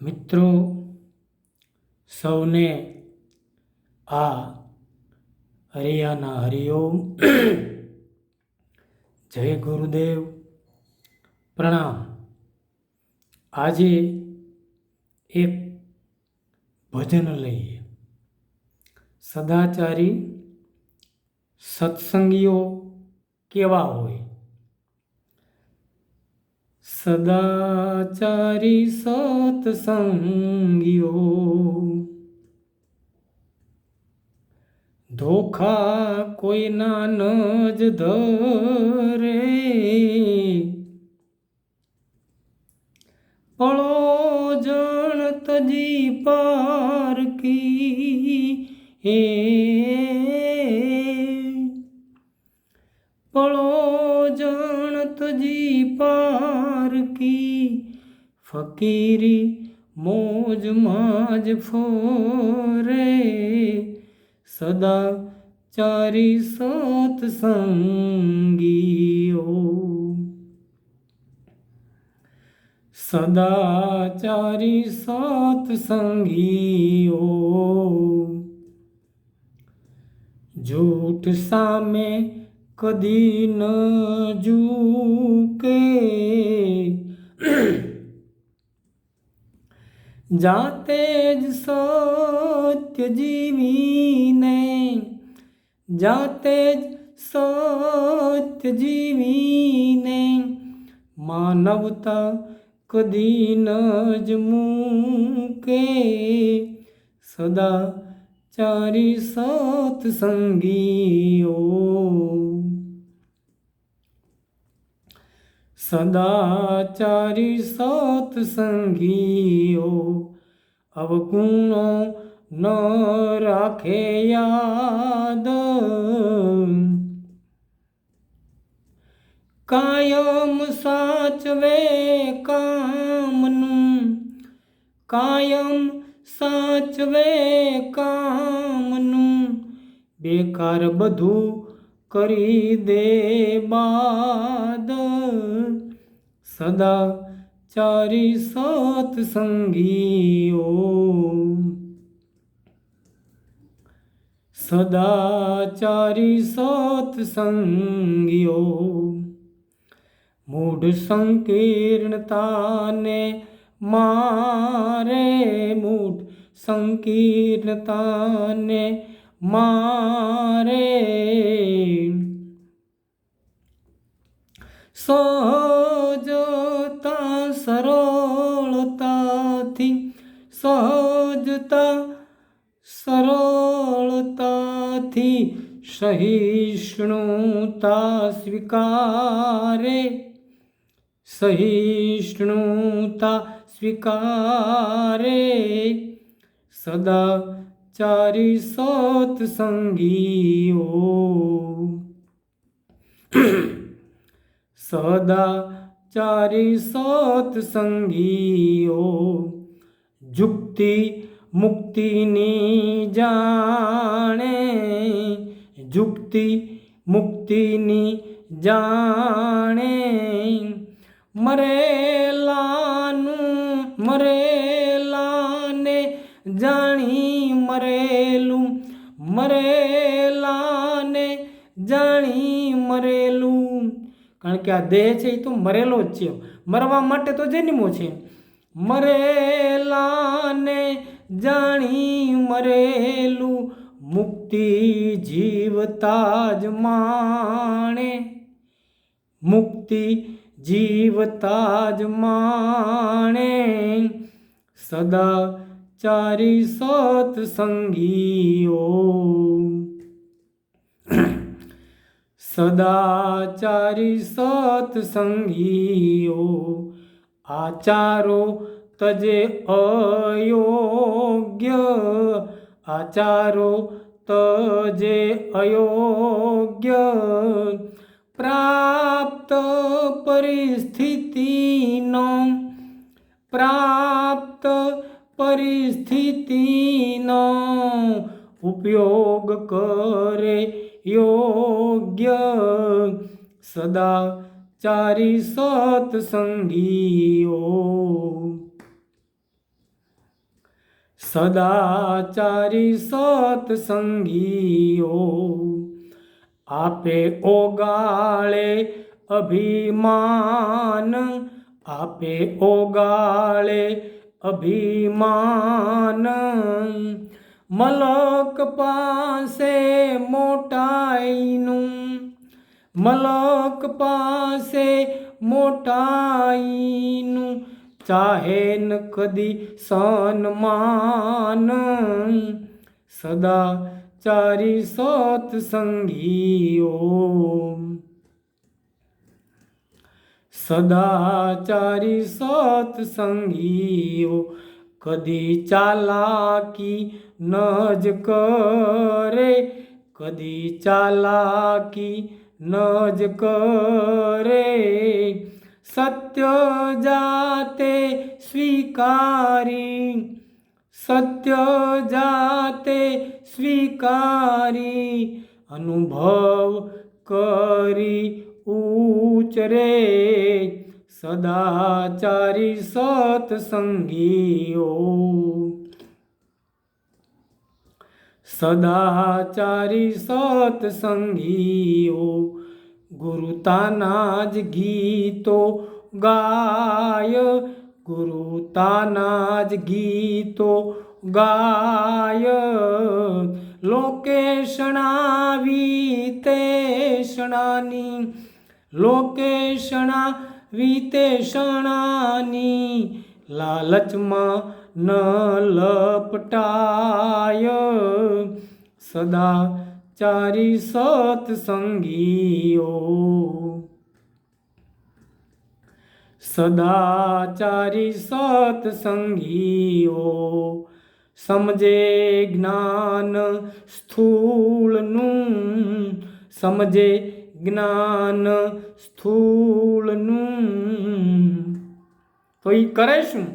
મિત્રો સૌને આ હરિયાના હરિઓમ. જય ગુરુદેવ, પ્રણામ. આજે એક ભજન લઈએ. સદાચારી સત્સંગીઓ કેવા હોય? સદાચારી સત્સંગીઓ ધોખા કોઈના ન જ ધરે, પળો જણ તજી પારકી, પળો જણ તજી પારકી, ફકીરી મોજમાં જ ફરે. સદાચારી સત્સંગીઓ, સદાચારી સત્સંગીઓ જૂઠ સામે કદી ન ઝૂકે, જાતે જ સત્ય જીવીને, જાતે જ સત્ય જીવીને, માનવતા કદી ન જ મૂકે. સદાચારી સત્સંગીઓ, સદાચારી સત્સંગીઓ અવગુણો ન રાખે યાદ, કાયમ સાચવે કામનું, કાયમ સાચવે કામનું, બેકાર બધું કરી દે બાદ. સદાચારી સત્સંગીઓ, સદાચારી સત્સંગીઓ મૂઢ સંકીર્ણતાને મારે, મૂઢ સંકીર્ણતાને મારે. સહજતા સરળતાથી, સહજતા સરળતાથી સહિષ્ણુતા સ્વીકારે, સહિષ્ણુતા સ્વીકારે. સદાચારી સત્સંગીઓ, સદાચારી સત્સંગીઓ જુક્તિ મુક્તિની જાણે, જુક્તિ મુક્તિની જાણે. મરેલાનું મરેલાને જાણી મરેલું, મરેલાને જાણી મરેલું. કારણ કે આ દેહ છે એ તો મરેલો જ છે, મરવા માટે તો જન્મો છે. મરેલાને જાણી મરેલું, મુક્તિ જીવતા જ માણે, મુક્તિ જીવતા જ માણે. સદાચારી સત્સંગીઓ, સદાચારી સત્સંગીઓ આચારો તજે અયોગ્ય, આચારો તજે અયોગ્ય. પ્રાપ્ત પરિસ્થિતિનો, પ્રાપ્ત પરિસ્થિતિનો ઉપયોગ કરે યોગ્ય. સદાચારી સત્સંગીઓ, સદાચારી સત્સંગીઓ આપે ઓગાળે અભિમાન, આપે ઓગાળે અભિમાન, મલક પાસે મોટાઈનું, મલક પાસે મોટાઈનું ચાહે ન કદી સન્માન, સદાચારી સત્સંગીઓ, સદાચારી સત્સંગીઓ કદી ચાલાકી ન જ કરે, કદી ચાલાકી ન જ કરે, સત્ય જાતે સ્વીકારી, સત્ય જાતે સ્વીકારી, અનુભવ કરી ઉચરે, સદાચારી સત્સંગીઓ, સદાચારી સત્સંગીઓ ગુરુ તાના જ ગીતો ગાય, ગુરુ તાના જ ગીતો ગાય, લોકેશણા વિતેષણાની, લોકેશણા વિતેષણાની લાલચમાં ન લપટાય, સદાચારી સત્સંગીઓ, સદાચારી સત્સંગીઓ સમજે જ્ઞાન સ્થૂળનું, સમજે જ્ઞાન સ્થૂળનું, તો એ કરે શું?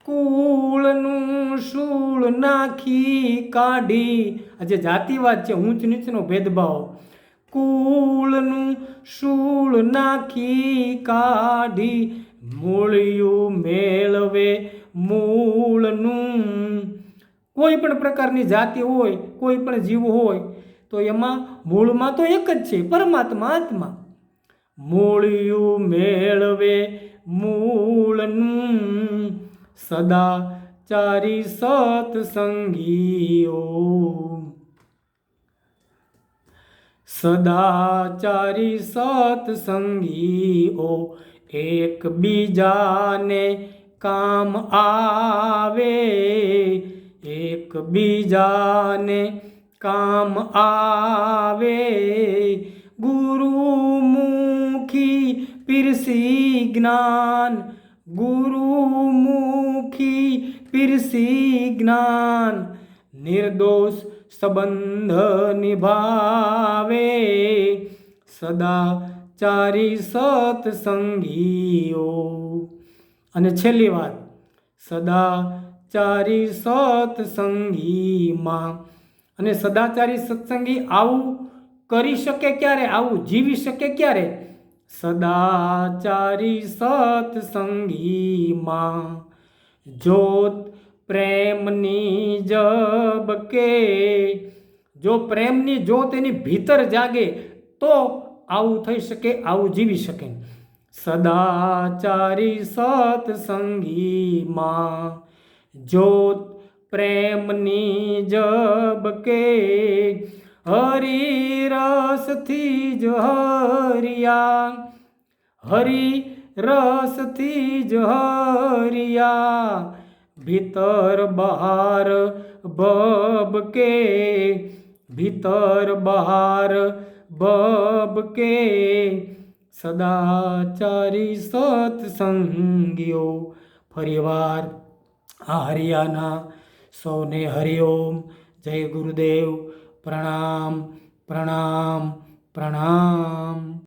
કુળનું શૂળ નાખી કાઢી, આ જે જાતિવાદ છે, ઊંચ નીચનો ભેદભાવ, કુળનું શૂળ નાખી કાઢી, મૂળિયું મેળવે મૂળનું. કોઈ પણ પ્રકારની જાતિ હોય, કોઈ પણ જીવ હોય, તો એમાં મૂળમાં તો એક જ છે, પરમાત્મા આત્મા. મૂળિયું મેળવે મૂળનું, સદાચારી સત્સંગીઓ, સદાચારી સત્સંગીઓ એકબીજાને કામ આવે, એકબીજાને કામ આવે, ગુરુમુખી પીરસી જ્ઞાન, ગુરુમુખી પીરસી જ્ઞાન, નિર્દોષ સંબંધ નિભાવે, સદાચારી સત્સંગીઓ. અને છેલ્લી વાત, સદાચારી સત્સંગીમાં, અને સદાચારી સત્સંગી આવું કરી શકે ક્યારે? આવું જીવી શકે ક્યારે? સદાચારી સત્સંગીમાં. જોત પ્રેમની ઝબકે, જો પ્રેમની જ્યોત એની ભીતર જાગે તો આવું થઈ શકે, આવું જીવી શકે. સદાચારી સત્સંગીમાં જ્યોત પ્રેમની ઝબકે, હરિ રસથી જ હરિયા, હરિ રસથી જ હરિયા, ભીતર બહાર ભબકે, ભીતર બહાર ભબકે, સદાચારી સત્સંગીઓ. ફરીવાર આ હરિયાના સૌને હરિઓમ, જય ગુરુદેવ, પ્રણામ પ્રણામ પ્રણામ.